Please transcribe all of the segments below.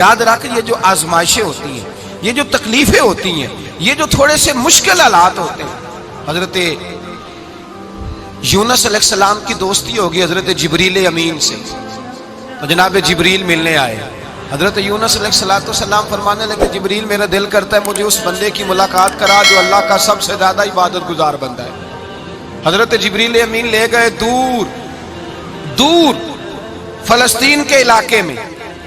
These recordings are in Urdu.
یاد رکھ یہ جو آزمائشیں ہوتی ہیں، یہ جو تکلیفیں ہوتی ہیں، یہ جو تھوڑے سے مشکل حالات ہوتے ہیں، حضرت یونس علیہ السلام کی دوستی ہوگی حضرت جبریل امین سے، جناب جبریل ملنے آئے۔ حضرت یونس علیہ السلام فرمانے لگے جبریل میرا دل کرتا ہے مجھے اس بندے کی ملاقات کرا جو اللہ کا سب سے زیادہ عبادت گزار بندہ ہے۔ حضرت جبریل امین لے گئے دور دور فلسطین کے علاقے میں،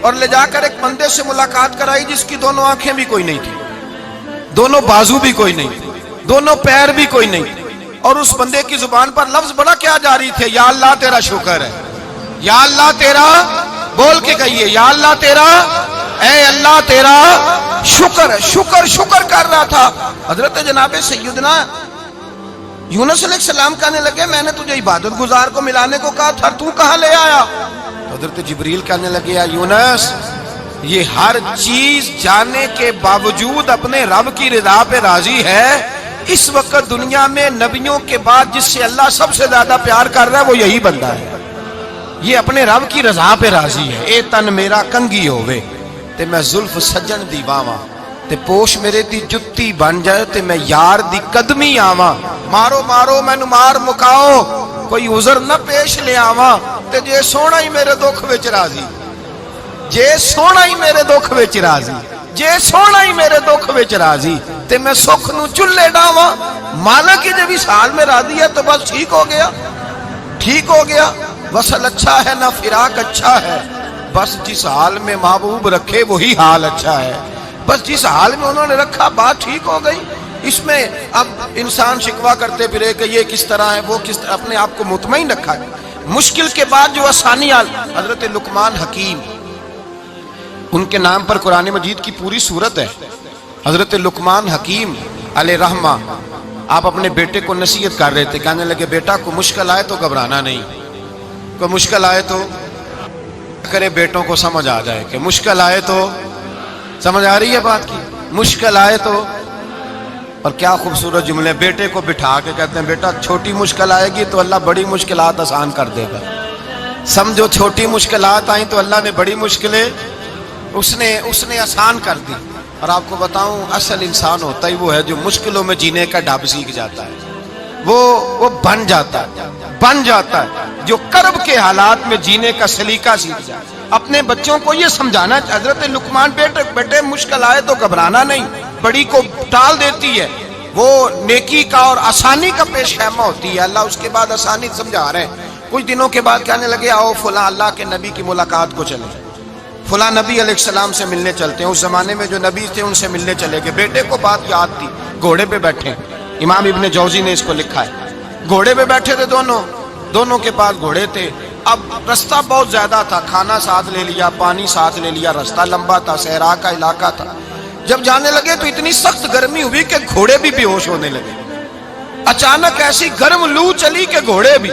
اور لے جا کر ایک بندے سے ملاقات کرائی جس کی دونوں آنکھیں بھی کوئی نہیں تھی، دونوں بازو بھی کوئی نہیں تھی، دونوں پیر بھی کوئی نہیں تھی، اور اس بندے کی زبان پر لفظ بڑا کیا جاری تھے، یا اللہ تیرا شکر ہے، یا اللہ تیرا، بول کے کہیے یا اللہ تیرا، اے اللہ تیرا شکر ہے، شکر شکر کر رہا تھا۔ حضرت جناب سیدنا یونس علیہ السلام کہنے لگے میں نے تجھے عبادت گزار کو ملانے کو کہا تھا، تو کہاں لے آیا؟ حضرت جبریل کہنے لگے یا یونس یہ ہر چیز جانے کے باوجود اپنے رب کی رضا پہ راضی ہے۔ اس وقت دنیا میں نبیوں کے بعد جس سے اللہ سب سے زیادہ پیار کر رہا ہے وہ یہی بندہ ہے، یہ اپنے رب کی رضا پہ راضی ہے۔ اے تن میرا کنگی ہوئے تے میں زلف سجن دی باواں، تے پوش میرے دی جتی بن جائے تے میں یار دی قدمی آواں، مارو مارو مینو مار مکاؤ کوئی عذر نہ پیش لے آواں، تے جے سونا ہی میرے دکھ وچ راضی، جے سونا ہی میرے دکھ وچ راضی، جے سونا ہی میرے دکھ وچ راضی تے میں سکھ نو چلے ڈاواں، مالک جب اس حال میں راضی ہے تو بس ٹھیک ہو گیا، ٹھیک ہو گیا۔ وصل اچھا ہے نہ فراق اچھا ہے، بس جس حال میں محبوب رکھے وہی حال اچھا ہے، بس جس حال میں انہوں نے رکھا بات ٹھیک ہو گئی۔ اس میں اب انسان شکوہ کرتے پھرے کہ یہ کس طرح ہے وہ کس طرح، اپنے آپ کو مطمئن رکھا ہے۔ مشکل کے بعد جو آسانی حضرت لقمان حکیم، ان کے نام پر قرآن مجید کی پوری سورت ہے۔ حضرت لقمان حکیم علیہ رحمہ آپ اپنے بیٹے کو نصیحت کر رہے تھے، کہنے لگے بیٹا کو مشکل آئے تو گھبرانا نہیں، کوئی مشکل آئے تو کرے بیٹوں کو سمجھ آ جائے کہ مشکل آئے تو، سمجھ آ رہی ہے بات کی، مشکل آئے تو۔ اور کیا خوبصورت جملے، بیٹے کو بٹھا کے کہتے ہیں بیٹا چھوٹی مشکل آئے گی تو اللہ بڑی مشکلات آسان کر دے گا، سمجھو چھوٹی مشکلات آئیں تو اللہ نے بڑی مشکلیں اس نے آسان کر دی۔ اور آپ کو بتاؤں اصل انسان ہوتا ہی وہ ہے جو مشکلوں میں جینے کا ڈھب سیکھ جاتا ہے، وہ بن جاتا ہے جو کرب کے حالات میں جینے کا سلیقہ سیکھ جائے۔ اپنے بچوں کو یہ سمجھانا، حضرت لقمان بیٹے مشکل آئے تو گھبرانا نہیں، بڑی کو ٹال دیتی ہے، وہ نیکی کا اور آسانی کا پیش خیمہ ہوتی ہے، اللہ اس کے بعد آسانی سمجھا رہے ہیں۔ کچھ دنوں کے بعد کہنے لگے آؤ فلاں اللہ کے نبی کی ملاقات کو چلیں، فلاں نبی علیہ السلام سے ملنے چلتے ہیں۔ اس زمانے میں جو نبی تھے ان سے ملنے چلے گئے، بیٹے کو بات یاد تھی، گھوڑے پہ بیٹھے، امام ابن جوزی نے اس کو لکھا ہے، گھوڑے پہ بیٹھے تھے دونوں کے پاس گھوڑے تھے۔ اب رستہ بہت زیادہ تھا، کھانا ساتھ لے لیا، پانی ساتھ لے لیا، رستہ لمبا تھا، صحرا کا علاقہ تھا۔ جب جانے لگے تو اتنی سخت گرمی ہوئی کہ گھوڑے بھی بے ہوش ہونے لگے، اچانک ایسی گرم لو چلی کہ گھوڑے بھی۔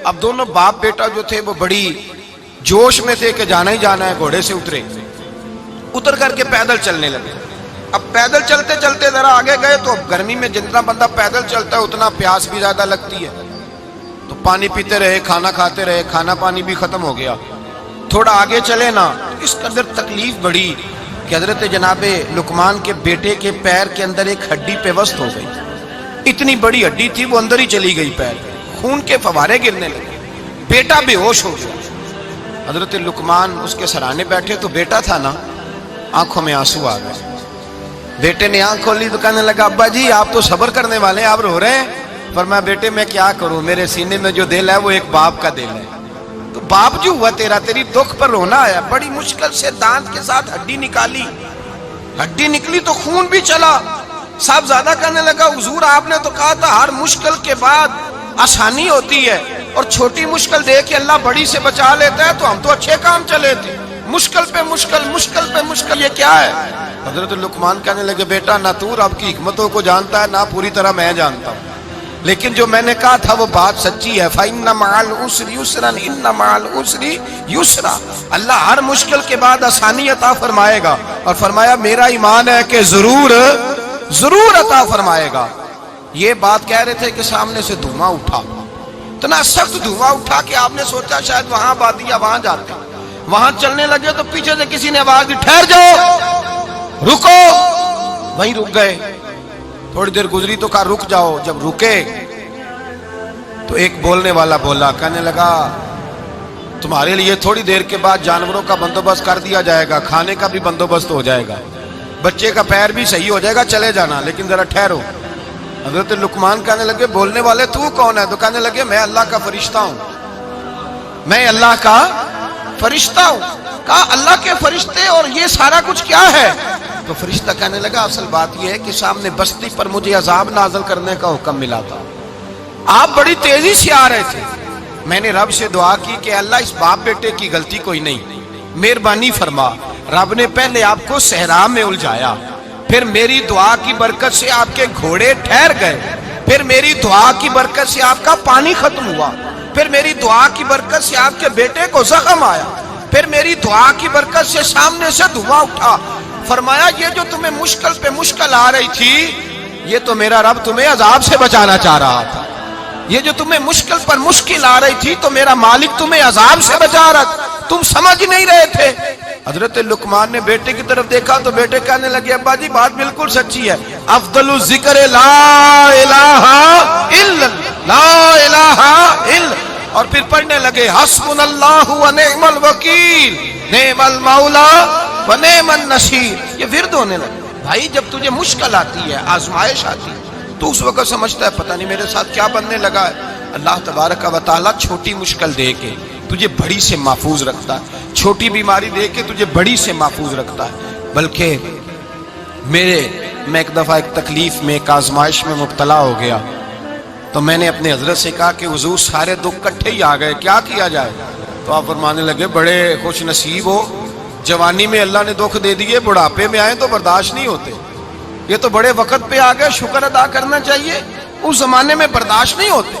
اب دونوں باپ بیٹا جو تھے وہ بڑی جوش میں تھے کہ جانا ہی جانا ہے، گھوڑے سے اتر کر کے پیدل چلنے لگے۔ اب پیدل چلتے چلتے ذرا آگے گئے تو گرمی میں جتنا بندہ پیدل چلتا ہے اتنا پیاس بھی زیادہ لگتی ہے، تو پانی پیتے رہے، کھانا کھاتے رہے، کھانا پانی بھی ختم ہو گیا۔ تھوڑا آگے چلے نا، اس قدر تکلیف بڑھی کہ حضرت جناب لقمان کے بیٹے کے پیر کے اندر ایک ہڈی پیوست ہو گئی، اتنی بڑی ہڈی تھی وہ اندر ہی چلی گئی، پیر خون کے فوارے گرنے لگے، بیٹا بے ہوش ہو گیا۔ حضرت لقمان اس کے سرانے بیٹھے تو بیٹا تھا نا، آنکھوں میں آنسو آ گئے۔ بیٹے نے آنکھ کھولی تو کہنے لگا ابا جی آپ تو صبر کرنے والے ہیں، آپ رو رہے ہیں؟ فرمایا بیٹے میں کیا کروں، میرے سینے میں جو دل ہے وہ ایک باپ کا دل ہے، تو باپ جو ہوا تیرا، تیری دکھ پر رونا آیا۔ بڑی مشکل سے دانت کے ساتھ ہڈی نکالی، ہڈی نکلی تو خون بھی چلا۔ صاحب زیادہ کہنے لگا حضور آپ نے تو کہا تھا ہر مشکل کے بعد آسانی ہوتی ہے، اور چھوٹی مشکل دے کے اللہ بڑی سے بچا لیتا ہے، تو ہم تو اچھے کام چلے تھے، مشکل پہ مشکل، مشکل پہ مشکل، یہ کیا ہے؟ حضرت لقمان کہنے لگے بیٹا نہ تو رب کی حکمتوں کو جانتا ہے نہ پوری طرح میں جانتا ہوں، لیکن جو میں نے کہا تھا وہ بات سچی ہے۔ فَإِنَّ مَعَ الْعُسْرِ يُسْرًا إِنَّ مَعَ الْعُسْرِ يُسْرًا، اللہ ہر مشکل کے بعد آسانی عطا فرمائے گا، اور فرمایا میرا ایمان ہے کہ ضرور عطا فرمائے گا۔ یہ بات کہہ رہے تھے کہ سامنے سے دھواں اٹھا، اتنا سخت دھواں اٹھا کہ آپ نے سوچا شاید وہاں بادیا وہاں جاتے، وہاں چلنے لگے تو پیچھے سے کسی نے آواز دی ٹھہر جاؤ رکو، وہیں رک گئے. تھوڑی دیر گزری تو کہا رک جاؤ. جب رکے تو ایک بولنے والا بولا، کہنے لگا تمہارے لیے تھوڑی دیر کے بعد جانوروں کا بندوبست کر دیا جائے گا، کھانے کا بھی بندوبست ہو جائے گا، بچے کا پیر بھی صحیح ہو جائے گا، چلے جانا لیکن ذرا ٹھہرو. حضرت لقمان کہنے لگے بولنے والے تو کون ہے؟ تو کہنے لگے میں اللہ کا فرشتہ ہوں، میں اللہ کا فرشتہ ہوں. کہا اللہ کے فرشتے اور یہ سارا کچھ کیا ہے؟ تو فرشتہ کہنے لگا اصل بات یہ ہے کہ سامنے بستی پر مجھے عذاب نازل کرنے کا حکم ملا تھا، آپ بڑی تیزی سے آ رہے تھے، میں نے رب سے دعا کی کہ اللہ اس باپ بیٹے کی غلطی کوئی نہیں، مہربانی فرما. رب نے پہلے آپ کو صحرا میں الجھایا، پھر میری دعا کی برکت سے آپ کے گھوڑے ٹھہر گئے، پھر میری دعا کی برکت سے آپ کا پانی ختم ہوا، پھر میری دعا کی برکت سے آپ کے بیٹے کو زخم آیا، پھر میری دعا کی برکت سے سامنے سے دھواں اٹھا. فرمایا یہ جو تمہیں مشکل پہ مشکل آ رہی تھی یہ تو میرا رب تمہیں عذاب سے بچانا چاہ رہا تھا، یہ جو تمہیں مشکل پر مشکل آ رہی تھی تو میرا مالک تمہیں عذاب سے بچا رہا تھا، تم سمجھ نہیں رہے تھے. حضرت لقمان نے بیٹے کی طرف دیکھا تو بیٹے کہنے لگے ابا جی بات بالکل سچی ہے، افضل الذکر لا الہ الا لا الہ الا، اور پھر پڑھنے لگے حسبنا اللہ و نعم الوکیل نعم المولا و نعم النصیر. یہ ورد ہونے لگے. بھائی جب تجھے مشکل آتی ہے، آزمائش آتی ہے، تو اس وقت سمجھتا ہے پتہ نہیں میرے ساتھ کیا بننے لگا ہے. اللہ تبارک و تعالیٰ چھوٹی مشکل دے کے تجھے بڑی سے محفوظ رکھتا ہے، چھوٹی بیماری دے کے تجھے بڑی سے محفوظ رکھتا ہے. بلکہ میں ایک دفعہ ایک تکلیف میں ایک آزمائش میں مبتلا ہو گیا تو میں نے اپنے حضرت سے کہا کہ حضور سارے دکھ کٹھے ہی آ گئے، کیا کیا جائے؟ تو آپ فرمانے لگے بڑے خوش نصیب ہو، جوانی میں اللہ نے دکھ دے دیے، بڑھاپے میں آئے تو برداشت نہیں ہوتے، یہ تو بڑے وقت پہ آ گئے، شکر ادا کرنا چاہیے. اس زمانے میں برداشت نہیں ہوتے،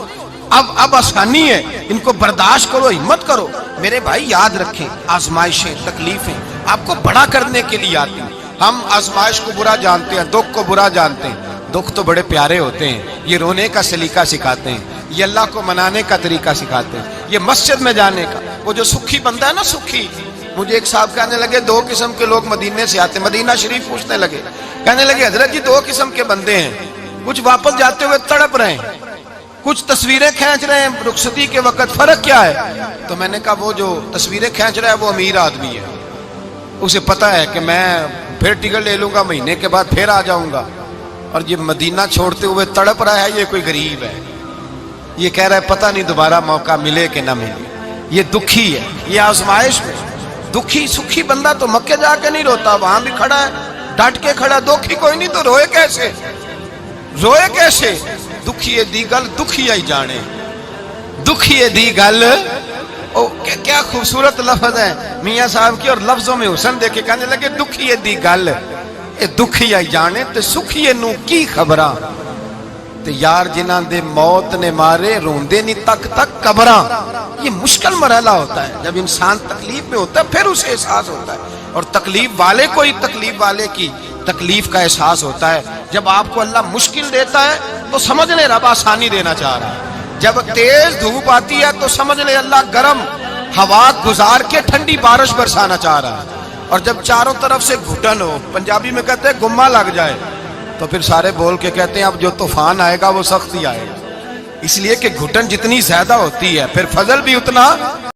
اب آسانی ہے، ان کو برداشت کرو، ہمت کرو. میرے بھائی یاد رکھیں آزمائشیں تکلیفیں آپ کو بڑا کرنے کے لیے آتی ہیں. ہم آزمائش کو برا جانتے ہیں، دکھ کو برا جانتے ہیں. دکھ تو بڑے پیارے ہوتے ہیں، یہ رونے کا سلیقہ سکھاتے ہیں، یہ اللہ کو منانے کا طریقہ سکھاتے ہیں، یہ مسجد میں جانے کا. وہ جو سکھی بندہ ہے نا سکھی، مجھے ایک صاحب کہنے لگے دو قسم کے لوگ مدینے سے آتے، مدینہ شریف پوچھنے لگے، کہنے لگے حضرت جی دو قسم کے بندے ہیں، کچھ واپس جاتے ہوئے تڑپ رہے ہیں، کچھ تصویریں کھینچ رہے ہیں رخصتی کے وقت، فرق کیا ہے؟ تو میں نے کہا وہ جو تصویریں کھینچ رہا ہے وہ امیر آدمی ہے، اسے پتہ ہے کہ میں پھر ٹکٹ لے لوں گا، مہینے کے بعد پھر آ جاؤں گا. اور یہ مدینہ چھوڑتے ہوئے تڑپ رہا ہے یہ کوئی غریب ہے، یہ کہہ رہا ہے پتہ نہیں دوبارہ موقع ملے کہ نہ ملے. یہ دکھی ہے، یہ آزمائش میں دکھی. سکھی بندہ تو مکے جا کے نہیں روتا، وہاں بھی کھڑا ہے ڈٹ کے کھڑا. دکھی کوئی نہیں تو روئے کیسے؟ روئے کیسے؟ دکھیے دی گل دکھی آئی جانے، دکھیے دی گل. کیا خوبصورت لفظ ہے میاں صاحب کی، اور لفظوں میں حسن دیکھے کہنے لگے دکھیے دی گل اے دکھی آئی جانے تے سکھیے نو کی خبراں تے یار جنہاں دے موت نے مارے روندے نہیں تک تک قبراں. یہ مشکل مرحلہ ہوتا ہے جب انسان تکلیف میں ہوتا ہے، پھر اسے احساس ہوتا ہے. اور تکلیف والے کو ہی تکلیف والے کی تکلیف کا احساس ہوتا ہے. جب آپ کو اللہ مشکل دیتا ہے تو سمجھ لے رب آسانی دینا چاہ رہا ہے. جب تیز دھوپ آتی ہے تو سمجھ لے اللہ گرم ہوا گزار کے ٹھنڈی بارش برسانا چاہ رہا ہے. اور جب چاروں طرف سے گھٹن ہو، پنجابی میں کہتے ہیں گما لگ جائے، تو پھر سارے بول کے کہتے ہیں اب جو طوفان آئے گا وہ سخت ہی آئے گا. اس لیے کہ گھٹن جتنی زیادہ ہوتی ہے پھر فضل بھی اتنا